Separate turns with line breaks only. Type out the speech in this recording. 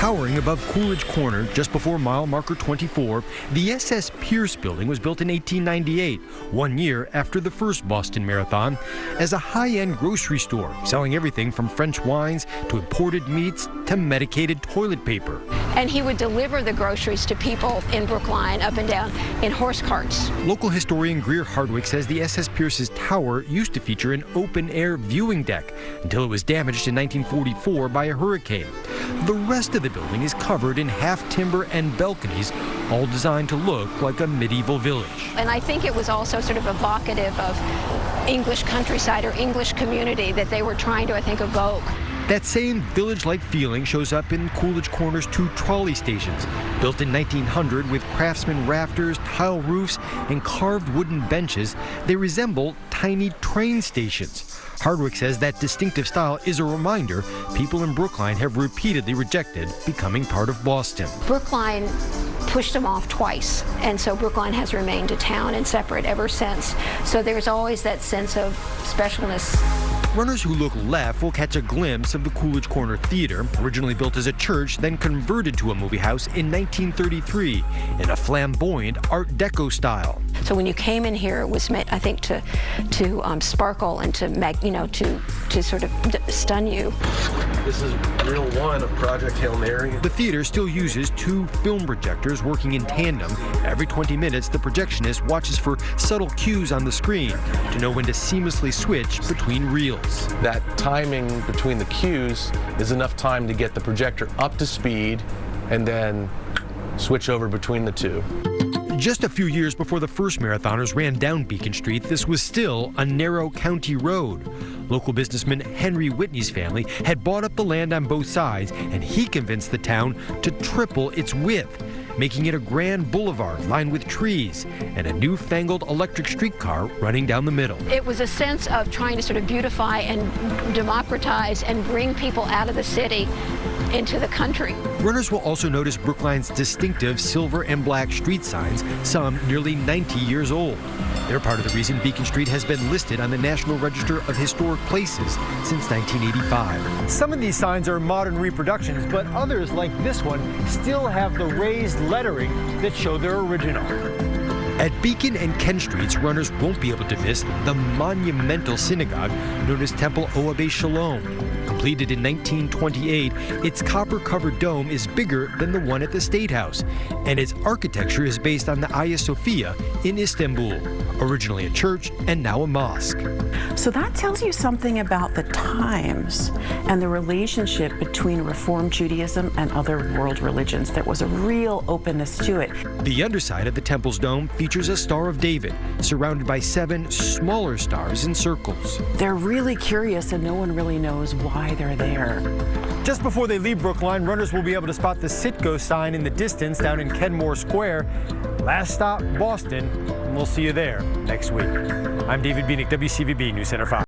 Towering above Coolage Corners, just before mile marker 24, the SS Pierce building was built in 1898, 1 year after the first Boston Marathon, as a high-end grocery store, selling everything from French wines to imported meats to medicated toilet paper.
And he would deliver the groceries to people in Brookline, up and down, in horse carts.
Local historian Greer Hardwick says the SS Pierce's tower used to feature an open-air viewing deck until it was damaged in 1944 by a hurricane. The rest of the building is covered in half timber and balconies, all designed to look like a medieval village.
And I think it was also sort of evocative of English countryside or English community that they were trying to, I think, evoke.
That same village-like feeling shows up in Coolage Corners' 2 trolley stations. Built in 1900 with craftsman rafters, tile roofs, and carved wooden benches, they resemble tiny train stations. Hardwick says that distinctive style is a reminder people in Brookline have repeatedly rejected becoming part of Boston.
Brookline pushed them off twice, and so Brookline has remained a town and separate ever since. So there's always that sense of specialness.
Runners who look left will catch a glimpse of the Coolage Corner Theater, originally built as a church, then converted to a movie house in 1933 in a flamboyant Art Deco style.
So when you came in here, it was meant, I think, to sparkle and to sort of stun you.
This is reel 1 of Project Hail Mary.
The theater still uses 2 film projectors working in tandem. Every 20 minutes, the projectionist watches for subtle cues on the screen to know when to seamlessly switch between reels.
That timing between the cues is enough time to get the projector up to speed and then switch over between the 2.
Just a few years before the first marathoners ran down Beacon Street, this was still a narrow county road. Local businessman Henry Whitney's family had bought up the land on both sides, and he convinced the town to triple its width, making it a grand boulevard lined with trees and a newfangled electric streetcar running down the middle.
It was a sense of trying to sort of beautify and democratize and bring people out of the city into the country.
Runners will also notice Brookline's distinctive silver and black street signs, some nearly 90 years old. They're part of the reason Beacon Street has been listed on the National Register of Historic Places since 1985.
Some of these signs are modern reproductions, but others, like this one, still have the raised lettering that show their original.
At Beacon and Ken Streets, runners won't be able to miss the monumental synagogue known as Temple Oabe Shalom. Completed in 1928, its copper-covered dome is bigger than the one at the State House, and its architecture is based on the Hagia Sophia in Istanbul, originally a church and now a mosque.
So that tells you something about the times and the relationship between Reform Judaism and other world religions. There was a real openness to it.
The underside of the temple's dome features a Star of David, surrounded by 7 smaller stars in circles.
They're really curious, and no one really knows why they're there.
Just before they leave Brookline, runners will be able to spot the Citgo sign in the distance down in Kenmore Square. Last stop, Boston, and we'll see you there next week. I'm David Bieniek, WCVB News Center 5.